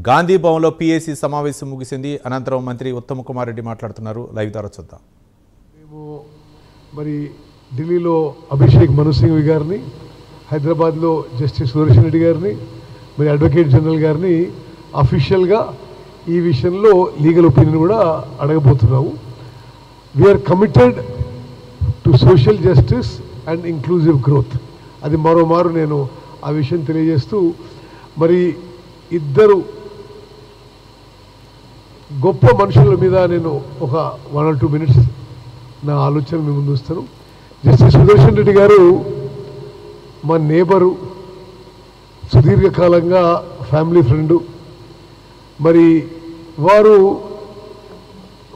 గాంధీ భవన్లో పీఏసీ సమావేశం ముగిసింది. అనంతరం మంత్రి ఉత్తమ్ కుమార్ రెడ్డి మాట్లాడుతున్నారు. లైవ్ ద్వారా చూద్దాం. మేము మరి ఢిల్లీలో అభిషేక్ మను సింఘ్వి గారిని, హైదరాబాద్లో జస్టిస్ సుదర్శన్ రెడ్డి గారిని, మరి అడ్వకేట్ జనరల్ గారిని అఫీషియల్గా ఈ విషయంలో లీగల్ ఒపీనియన్ కూడా అడగబోతున్నాము. We're committed to social justice and inclusive growth. అది మరోమారు నేను ఆ విషయం తెలియజేస్తూ, మరి ఇద్దరు గొప్ప మనుషుల మీద నేను ఒక 1 or 2 minutes నా ఆలోచన మీ ముందు వస్తాను. జస్టిస్ సుదర్శన్ రెడ్డి గారు మా నేబరు, సుదీర్ఘకాలంగా ఫ్యామిలీ ఫ్రెండు. మరి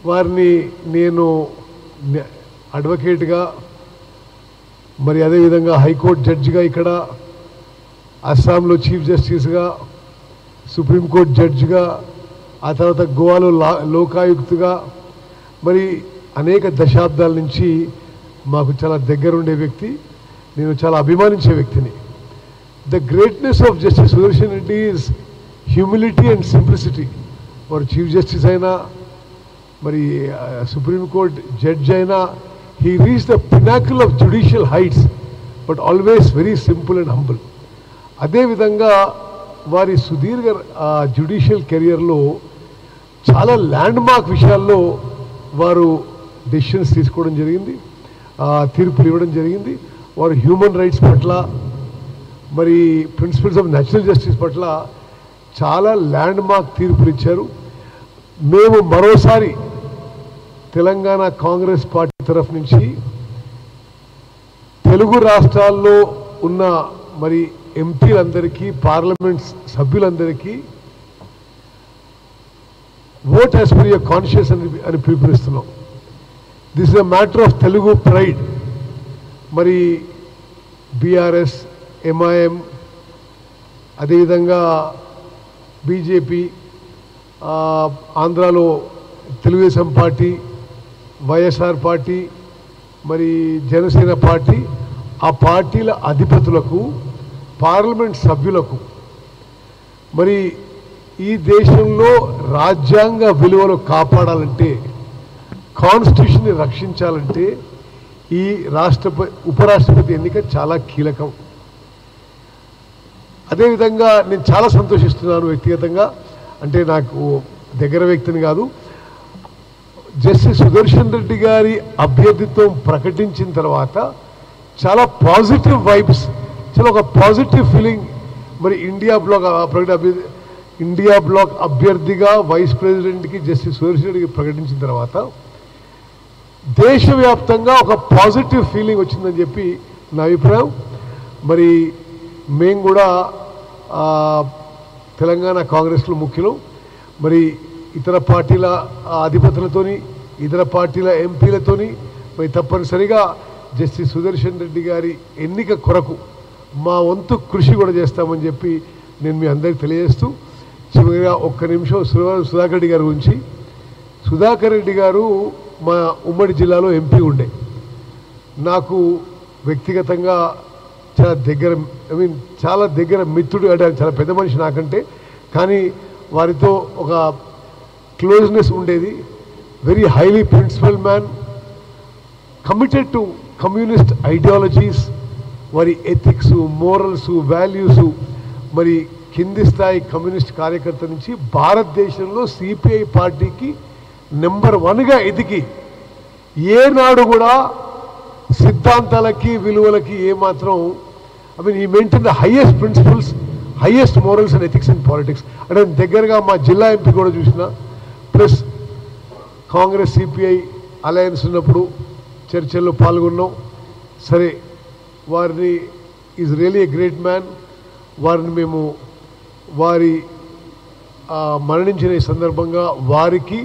వారిని నేను అడ్వకేట్గా, మరి అదేవిధంగా హైకోర్టు జడ్జిగా, ఇక్కడ అస్సాంలో చీఫ్ జస్టిస్గా, సుప్రీంకోర్టు జడ్జిగా, ఆ తర్వాత గోవాలో లోకాయుక్తగా, మరి అనేక దశాబ్దాల నుంచి మాకు చాలా దగ్గరుండే వ్యక్తి, నేను చాలా అభిమానించే వ్యక్తిని. The greatness of justice Sudarshan Reddy is humility and simplicity. వారు చీఫ్ జస్టిస్ అయినా, మరి సుప్రీంకోర్టు జడ్జ్ అయినా, he reached the pinnacle of judicial heights, but always very simple and humble. అదే విధంగా వారి సుదీర్ఘ జ్యుడిషియల్ కెరియర్లో చాలా ల్యాండ్ మార్క్ విషయాల్లో వారు డెసిషన్స్ తీసుకోవడం జరిగింది, తీర్పులు ఇవ్వడం జరిగింది. వారు హ్యూమన్ రైట్స్ పట్ల, మరి ప్రిన్సిపల్స్ ఆఫ్ న్యాచురల్ జస్టిస్ పట్ల చాలా ల్యాండ్ మార్క్ తీర్పులు ఇచ్చారు. మేము మరోసారి తెలంగాణ కాంగ్రెస్ పార్టీ తరఫు నుంచి తెలుగు రాష్ట్రాల్లో ఉన్న మరి ఎంపీలందరికీ, పార్లమెంట్ సభ్యులందరికీ vote as per your conscious అని పిలుపునిస్తున్నాం. This is a matter of Telugu pride. మరి బీఆర్ఎస్, ఎంఐఎం, అదేవిధంగా బీజేపీ, ఆంధ్రాలో తెలుగుదేశం పార్టీ, వైఎస్ఆర్ పార్టీ, మరి జనసేన పార్టీ, ఆ పార్టీల అధిపతులకు, పార్లమెంట్ సభ్యులకు, మరి ఈ దేశంలో రాజ్యాంగ విలువలు కాపాడాలంటే, కాన్స్టిట్యూషన్ని రక్షించాలంటే ఈ ఉపరాష్ట్రపతి ఎన్నిక చాలా కీలకం. అదేవిధంగా నేను చాలా సంతోషిస్తున్నాను వ్యక్తిగతంగా, అంటే నాకు దగ్గర వ్యక్తిని కాదు, జస్టిస్ సుదర్శన్ రెడ్డి గారి అభ్యర్థిత్వం ప్రకటించిన తర్వాత చాలా పాజిటివ్ వైబ్స్, చాలా ఒక పాజిటివ్ ఫీలింగ్. మరి ఇండియా బ్లాక్ అభ్యర్థిగా వైస్ ప్రెసిడెంట్కి జస్టిస్ సుదర్శన్ రెడ్డికి ప్రకటించిన తర్వాత దేశవ్యాప్తంగా ఒక పాజిటివ్ ఫీలింగ్ వచ్చిందని చెప్పి నా అభిప్రాయం. మరి మేము కూడా తెలంగాణ కాంగ్రెస్లో ముఖ్యులు, మరి ఇతర పార్టీల అధిపతులతోని, ఇతర పార్టీల ఎంపీలతోని మరి తప్పనిసరిగా జస్టిస్ సుదర్శన్ రెడ్డి గారి ఎన్నిక కొరకు మా వంతు కృషి కూడా చేస్తామని చెప్పి నేను మీ అందరికీ తెలియజేస్తూ, చివరిగా ఒక్క నిమిషం సుధాకర్ రెడ్డి గారి గురించి. సుధాకర్ రెడ్డి గారు మా ఉమ్మడి జిల్లాలో ఎంపీ ఉండే, నాకు వ్యక్తిగతంగా చాలా దగ్గర మిత్రుడు, అంటే చాలా పెద్ద మనిషి నాకంటే, కానీ వారితో ఒక క్లోజ్నెస్ ఉండేది. Very highly principle man, committed to communist ideologies, వారి ఎథిక్స్, మోరల్స్, వాల్యూస్, మరి కింది స్థాయి కమ్యూనిస్ట్ కార్యకర్త నుంచి భారతదేశంలో సిపిఐ పార్టీకి నెంబర్ 1గా ఎదిగి, ఏనాడు కూడా సిద్ధాంతాలకి, విలువలకి ఏమాత్రం ఈ maintain the highest principles, highest morals and ethics in politics. అంటే దగ్గరగా మా జిల్లా ఎంపీ కూడా చూసిన, ప్లస్ కాంగ్రెస్ సిపిఐ అలయన్స్ ఉన్నప్పుడు చర్చల్లో పాల్గొన్నాం. సరే, వారిని is really a great man. వారిని మేము మరణించిన ఈ సందర్భంగా వారికి,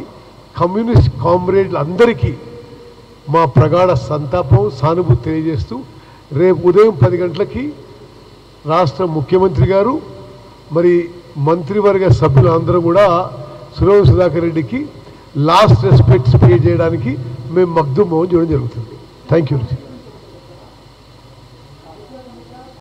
కమ్యూనిస్ట్ కామ్రేడ్లు అందరికీ మా ప్రగాఢ సంతాపం, సానుభూతి తెలియజేస్తూ, రేపు ఉదయం 10 గంటలకి రాష్ట్ర ముఖ్యమంత్రి గారు, మరి మంత్రివర్గ సభ్యులు అందరూ కూడా సుధాకర్ రెడ్డికి లాస్ట్ రెస్పెక్ట్స్ పే చేయడానికి మేము మగ్దుమోహన్ చేయడం జరుగుతుంది. Thank you.